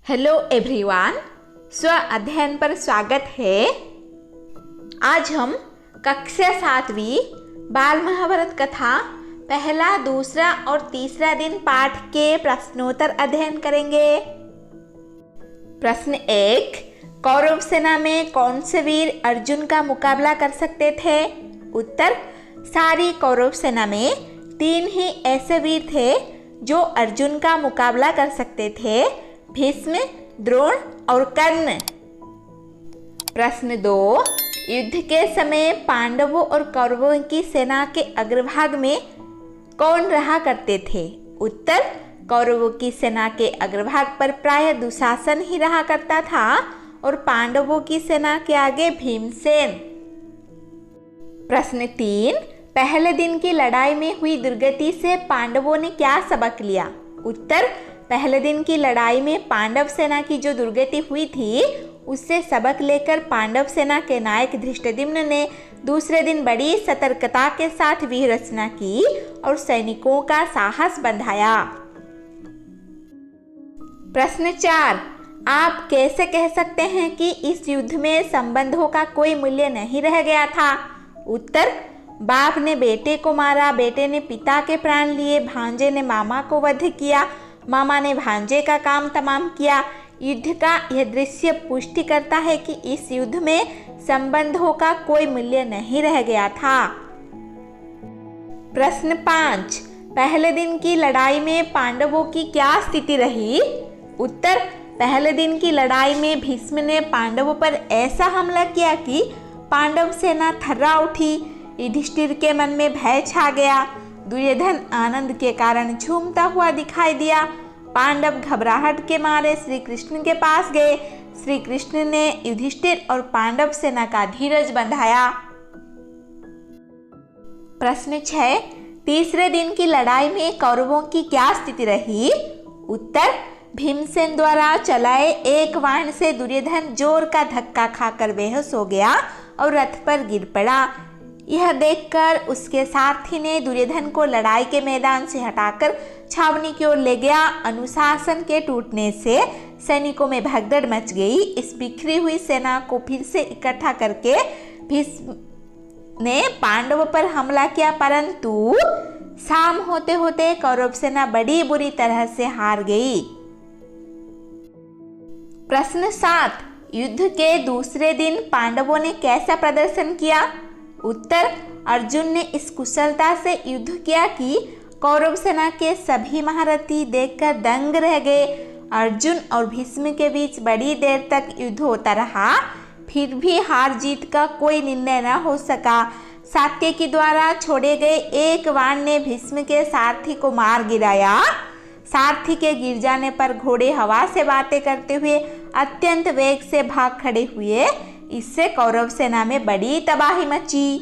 Hello everyone, स्व अध्ययन पर स्वागत है। आज हम कक्षा 7वीं बाल महाभारत कथा पहला, दूसरा और तीसरा दिन पाठ के प्रश्नोत्तर अध्ययन करेंगे। प्रश्न 1, कौरव सेना में कौन से वीर अर्जुन का मुकाबला कर सकते थे? उत्तर, सारी कौरव सेना में 3 ही ऐसे वीर थे जो अर्जुन का मुकाबला कर सकते थे, भीष्म, द्रोण और कर्ण। प्रश्न 2, युद्ध के समय पांडवों और कौरवों की सेना के अग्रभाग में कौन रहा करते थे? उत्तर, कौरवों की सेना के अग्रभाग पर प्रायः दुशासन ही रहा करता था और पांडवों की सेना के आगे भीमसेन। प्रश्न 3, पहले दिन की लड़ाई में हुई दुर्गति से पांडवों ने क्या सबक लिया? उत्तर, पहले दिन की लड़ाई में पांडव सेना की जो दुर्गति हुई थी उससे सबक लेकर पांडव सेना के नायक धृष्टद्युम्न ने दूसरे दिन बड़ी सतर्कता के साथ व्यूह रचना की और सैनिकों का साहस बढ़ाया। प्रश्न 4, आप कैसे कह सकते हैं कि इस युद्ध में संबंधों का कोई मूल्य नहीं रह गया था? उत्तर, बाप ने बेटे को मारा, बेटे ने पिता के प्राण लिए, भांजे ने मामा को वध किया, मामा ने भांजे का काम तमाम किया। युद्ध का यह दृश्य पुष्टि करता है कि इस युद्ध में संबंधों का कोई मूल्य नहीं रह गया था। प्रश्न 5, पहले दिन की लड़ाई में पांडवों की क्या स्थिति रही? उत्तर, पहले दिन की लड़ाई में भीष्म ने पांडवों पर ऐसा हमला किया कि पांडव सेना थर्रा उठी। युधिष्ठिर के मन में भय छा गया। दुर्योधन आनंद के कारण झूमता हुआ दिखाई दिया। पांडव घबराहट के मारे श्री कृष्ण के पास गए। श्री कृष्ण ने युधिष्ठिर और पांडव सेना का धीरज बंधाया। प्रश्न 6, तीसरे दिन की लड़ाई में कौरवों की क्या स्थिति रही? उत्तर, भीमसेन द्वारा चलाए एक बाण से दुर्योधन जोर का धक्का खाकर बेहोश हो गया और रथ पर गिर पड़ा। यह देखकर उसके सारथी ने दुर्योधन को लड़ाई के मैदान से हटाकर छावनी की ओर ले गया। अनुशासन के टूटने से सैनिकों में भगदड़ मच गई। इस बिखरी हुई सेना को फिर से इकट्ठा करके भीष्म ने पांडवों पर हमला किया, परंतु शाम होते होते कौरव सेना बड़ी बुरी तरह से हार गई। प्रश्न 7, युद्ध के दूसरे दिन पांडवों ने कैसा प्रदर्शन किया? उत्तर, अर्जुन ने इस कुशलता से युद्ध किया कि कौरव सेना के सभी महारथी देखकर दंग रह गए। अर्जुन और भीष्म के बीच बड़ी देर तक युद्ध होता रहा, फिर भी हार जीत का कोई निर्णय न हो सका। सात्यकी द्वारा छोड़े गए एक बाण ने भीष्म के सारथी को मार गिराया। सारथी के गिर जाने पर घोड़े हवा से बातें करते हुए अत्यंत वेग से भाग खड़े हुए। इससे कौरव सेना में बड़ी तबाही मची।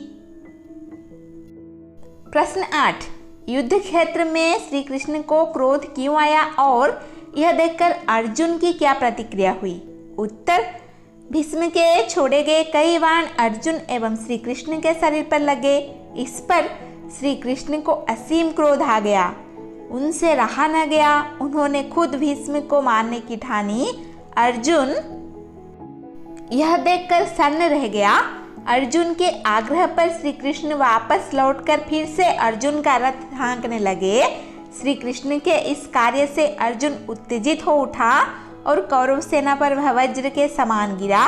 प्रश्न 8, युद्ध क्षेत्र में श्री कृष्ण को क्रोध क्यों आया और यह देखकर अर्जुन की क्या प्रतिक्रिया हुई? उत्तर, भीष्म के छोड़े गए कई बाण अर्जुन एवं श्री कृष्ण के शरीर पर लगे। इस पर श्री कृष्ण को असीम क्रोध आ गया। उनसे रहा न गया। उन्होंने खुद भीष्म को मारने की ठानी। अर्जुन यह देखकर सन्न रह गया। अर्जुन के आग्रह पर श्री कृष्ण वापस लौटकर फिर से अर्जुन का रथ हाँकने लगे। श्री कृष्ण के इस कार्य से अर्जुन उत्तेजित हो उठा और कौरव सेना पर वह वज्र के समान गिरा।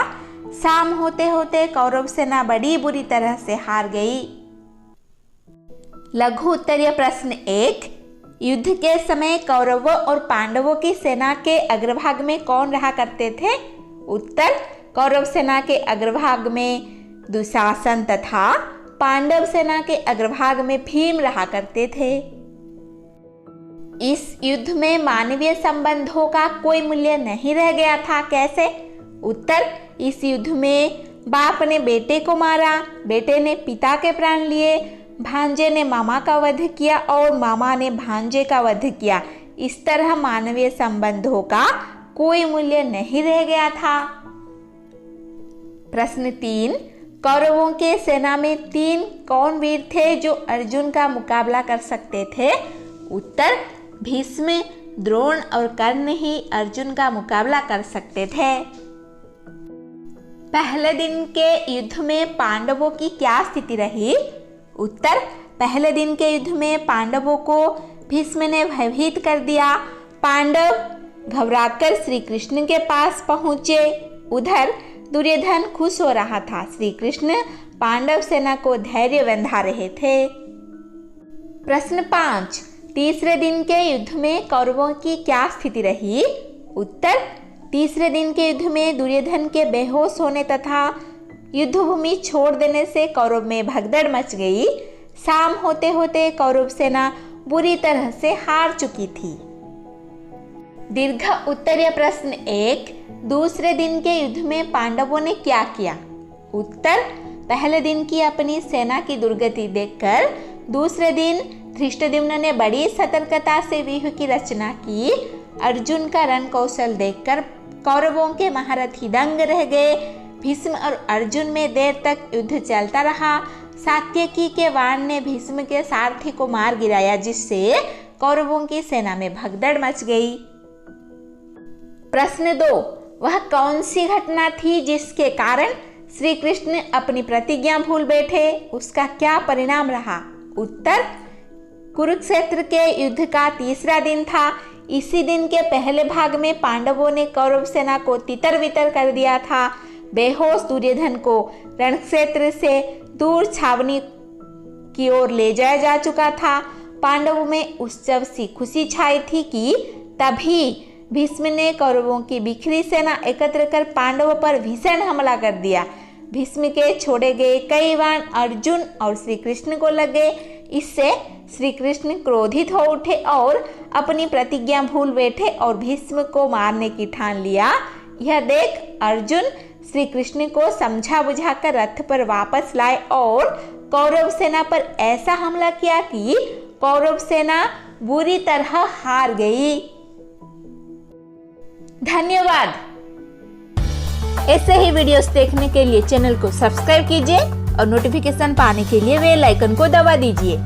शाम होते होते कौरव सेना बड़ी बुरी तरह से हार गई। लघु उत्तरीय प्रश्न 1, युद्ध के समय कौरवों और पांडवों की सेना के अग्रभाग में कौन रहा करते थे? उत्तर, कौरव सेना के अग्रभाग में दुशासन तथा पांडव सेना के अग्रभाग में भीम रहा करते थे। इस युद्ध में मानवीय संबंधों का कोई मूल्य नहीं रह गया था। कैसे? उत्तर, इस युद्ध में बाप ने बेटे को मारा, बेटे ने पिता के प्राण लिए, भांजे ने मामा का वध किया और मामा ने भांजे का वध किया। इस तरह मानवीय संबंधों का कोई मूल्य नहीं रह गया था। प्रश्न 3, कौरवों के सेना में 3 कौन वीर थे जो अर्जुन का मुकाबला कर सकते थे? उत्तर, भीष्म, द्रोण और कर्ण ही अर्जुन का मुकाबला कर सकते थे। पहले दिन के युद्ध में पांडवों की क्या स्थिति रही? उत्तर, पहले दिन के युद्ध में पांडवों को भीष्म ने भयभीत कर दिया। पांडव घबराकर श्री कृष्ण के पास पहुंचे। उधर दुर्योधन खुश हो रहा था। श्री कृष्ण पांडव सेना को धैर्य बंधा रहे थे। प्रश्न 5, तीसरे दिन के युद्ध में कौरवों की क्या स्थिति रही? उत्तर, तीसरे दिन के युद्ध में दुर्योधन के बेहोश होने तथा युद्धभूमि छोड़ देने से कौरव में भगदड़ मच गई। शाम होते होते कौरव सेना बुरी तरह से हार चुकी थी। दीर्घ उत्तरीय प्रश्न 1, दूसरे दिन के युद्ध में पांडवों ने क्या किया? उत्तर, पहले दिन की अपनी सेना की दुर्गति देखकर दूसरे दिन धृष्टद्युम्न ने बड़ी सतर्कता से व्यूह की रचना की। अर्जुन का रण कौशल देखकर कौरवों के महारथी दंग रह गए। भीष्म और अर्जुन में देर तक युद्ध चलता रहा। सात्यकी के बाण ने भीष्म के सारथी को मार गिराया, जिससे कौरवों की सेना में भगदड़ मच गई। प्रश्न 2, वह कौन सी घटना थी जिसके कारण श्री कृष्ण अपनी प्रतिज्ञा भूल बैठे? उसका क्या परिणाम रहा? उत्तर, कुरुक्षेत्र के युद्ध का तीसरा दिन था। इसी दिन के पहले भाग में पांडवों ने कौरव सेना को तितर बितर कर दिया था। बेहोश दुर्योधन को रणक्षेत्र से दूर छावनी की ओर ले जाया जा चुका था। पांडवों में उत्सव सी खुशी छाई थी कि तभी भीष्म ने कौरवों की बिखरी सेना एकत्र कर पांडवों पर भीषण हमला कर दिया। भीष्म के छोड़े गए कई बाण अर्जुन और श्री कृष्ण को लगे। इससे श्री कृष्ण क्रोधित हो उठे और अपनी प्रतिज्ञा भूल बैठे और भीष्म को मारने की ठान लिया। यह देख अर्जुन श्री कृष्ण को समझा बुझाकर रथ पर वापस लाए और कौरव सेना पर ऐसा हमला किया कि कौरव सेना बुरी तरह हार गई। धन्यवाद। ऐसे ही वीडियोस देखने के लिए चैनल को सब्सक्राइब कीजिए और नोटिफिकेशन पाने के लिए बेल आइकन को दबा दीजिए।